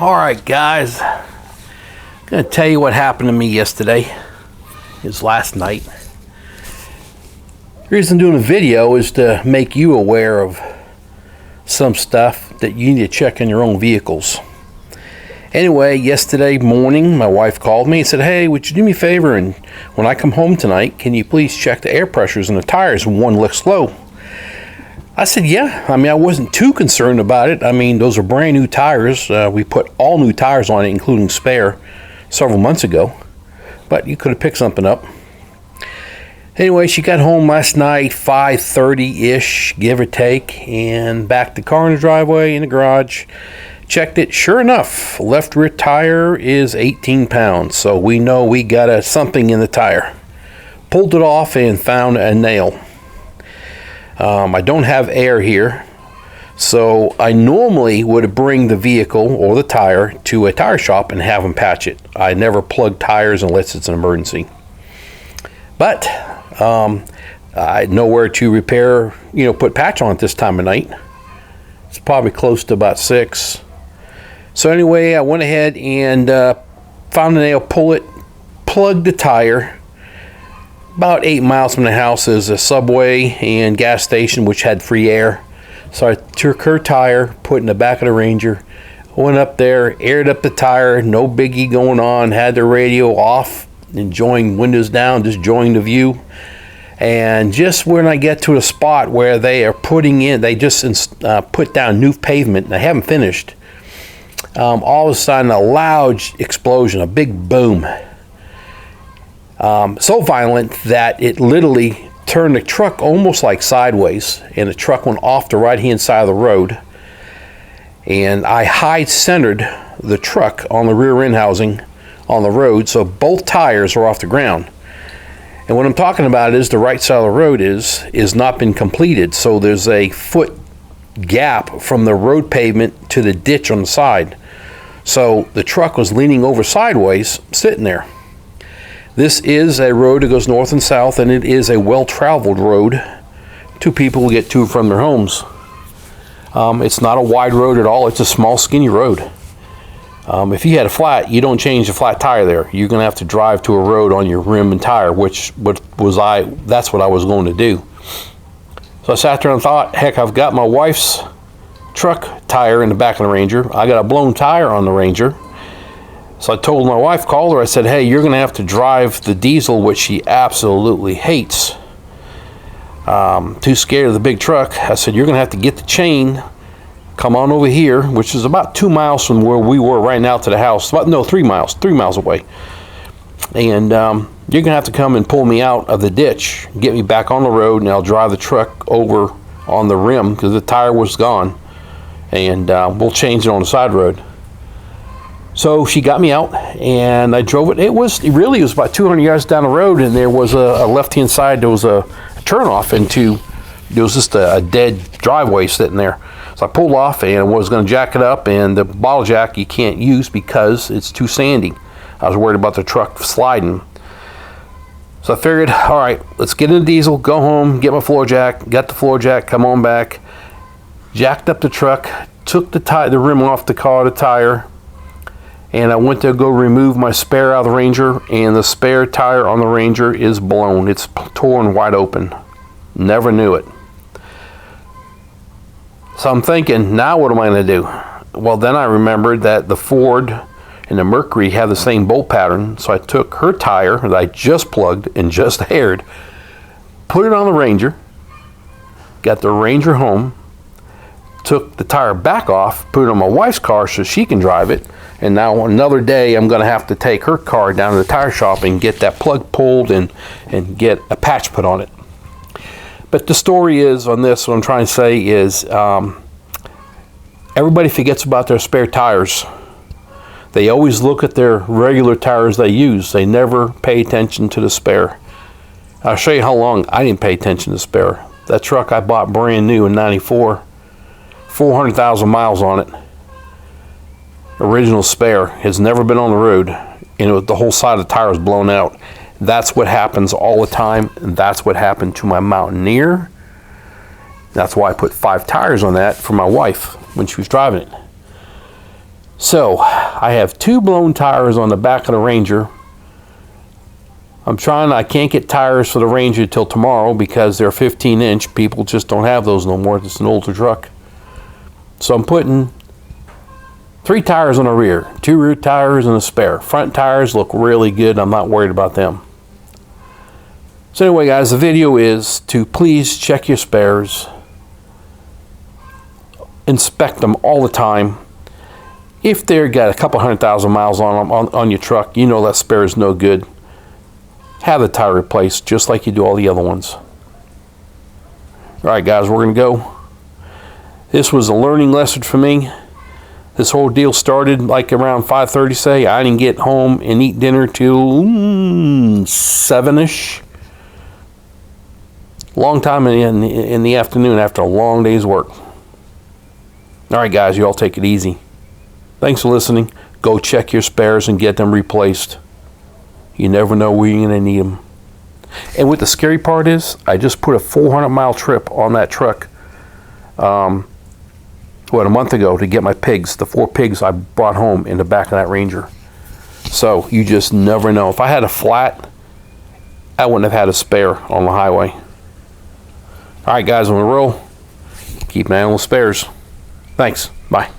All right, guys, I'm gonna tell you what happened to me yesterday. It was last night. The reason I'm doing a video is to make you aware of some stuff that you need to check in your own vehicles. Anyway, yesterday morning, my wife called me and said, "Hey, would you do me a favor, and when I come home tonight, can you please check the air pressures in the tires? One looks low." I said, yeah. I mean, I wasn't too concerned about it. I mean, those are brand new tires. We put all new tires on it, including spare, several months ago. But you could have picked something up. Anyway, she got home last night, 5:30-ish, give or take, and backed the car in the driveway, in the garage. Checked it. Sure enough, left rear tire is 18 pounds. So we know we got something in the tire. Pulled it off and found a nail. I don't have air here, so I normally would bring the vehicle or the tire to a tire shop and have them patch it. I never plug tires unless it's an emergency. But I know where to repair, put patch on it this time of night. It's probably close to about 6. So anyway, I went ahead and found the nail, pull it, plugged the tire. About 8 miles from the house is a Subway and gas station which had free air. So I took her tire, put it in the back of the Ranger, went up there, aired up the tire, no biggie going on, had the radio off, enjoying windows down, just enjoying the view. And just when I get to a spot where they are putting in, they just put down new pavement, and they haven't finished. All of a sudden, a loud explosion, a big boom. So violent that it literally turned the truck almost like sideways, and the truck went off the right-hand side of the road. And I high-centered the truck on the rear end housing on the road, so both tires are off the ground. And what I'm talking about is the right side of the road is not been completed, so there's a foot gap from the road pavement to the ditch on the side. So the truck was leaning over sideways, sitting there. This is a road that goes north and south, and it is a well-traveled road to people who get to and from their homes. It's not a wide road at all. It's a small, skinny road. If you had a flat, you don't change the flat tire there. You're going to have to drive to a road on your rim and tire, that's what I was going to do. So I sat there and thought, heck, I've got my wife's truck tire in the back of the Ranger. I got a blown tire on the Ranger. So I told my wife, called her, I said, hey, you're going to have to drive the diesel, which she absolutely hates. Too scared of the big truck. I said, you're going to have to get the chain, come on over here, which is about 2 miles from where we were right now to the house. 3 miles away. And you're going to have to come and pull me out of the ditch, get me back on the road, and I'll drive the truck over on the rim because the tire was gone. And we'll change it on the side road. So she got me out, and I drove it. It was about 200 yards down the road, and there was a left-hand side. There was a turnoff into. There was just a dead driveway sitting there. So I pulled off and was going to jack it up, and the bottle jack you can't use because it's too sandy. I was worried about the truck sliding. So I figured, all right, let's get in the diesel, go home, get my floor jack. Got the floor jack, come on back. Jacked up the truck, took the rim off the tire. And I went to go remove my spare out of the Ranger, and the spare tire on the Ranger is blown. It's torn wide open. Never knew it. So I'm thinking, now what am I going to do? Well, then I remembered that the Ford and the Mercury have the same bolt pattern, so I took her tire that I just plugged and just aired, put it on the Ranger, got the Ranger home, took the tire back off, put it on my wife's car so she can drive it. And now another day I'm going to have to take her car down to the tire shop and get that plug pulled and get a patch put on it. But the story is on this, what I'm trying to say is everybody forgets about their spare tires. They always look at their regular tires they use. They never pay attention to the spare. I'll show you how long I didn't pay attention to the spare. That truck I bought brand new in '94, 400,000 miles on it. Original spare, has never been on the road, and the whole side of the tire was blown out. That's what happens all the time, and that's what happened to my Mountaineer. That's why I put 5 tires on that for my wife when she was driving it. So I have 2 blown tires on the back of the Ranger. I can't get tires for the Ranger till tomorrow because they're 15-inch. People just don't have those no more. It's an older truck. So I'm putting 3 tires on the rear, 2 rear tires and a spare. Front tires look really good. I'm not worried about them. So anyway, guys, the video is to please check your spares. Inspect them all the time. If they've got a couple 100,000 miles on them on your truck, you know that spare is no good. Have the tire replaced just like you do all the other ones. Alright guys, we're going to go. This was a learning lesson for me. This whole deal started like around 5:30, say. I didn't get home and eat dinner till 7-ish. Long time in the afternoon after a long day's work. Alright guys, you all take it easy. Thanks for listening. Go check your spares and get them replaced. You never know where you're going to need them. And what the scary part is, I just put a 400-mile trip on that truck a month ago to get my pigs, the 4 pigs I brought home in the back of that Ranger. So you just never know. If I had a flat, I wouldn't have had a spare on the highway. All right, guys, on the roll. Keep an eye on the spares. Thanks. Bye.